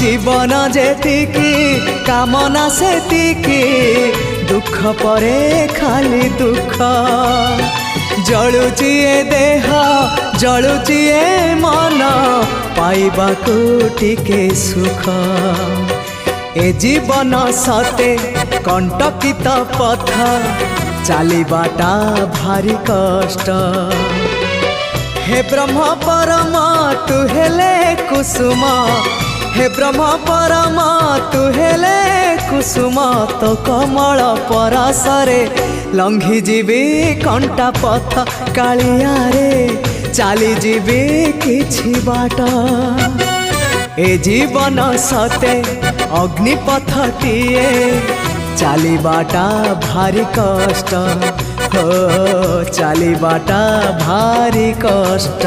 जीवन जेतिकी कामना सेतिकी दुख परे खाली दुख जलुची ए देह जलुची ए मन पाइबाकू टिके सुख ए जीवन सते कंटकित पथ चलिबाटा भारी कष्ट हे ब्रह्म परम तू हेले कुसुम हे ब्रह्म परम तू हेले कुसुम तो कमल परसरे लंघी जीवी कंटा पथ कालिया रे चली जीवी किछि बाट ए जीवन सते अग्निपथटिए चलिबाटा भारी कष्ट हो चलिबाटा भारी कष्ट।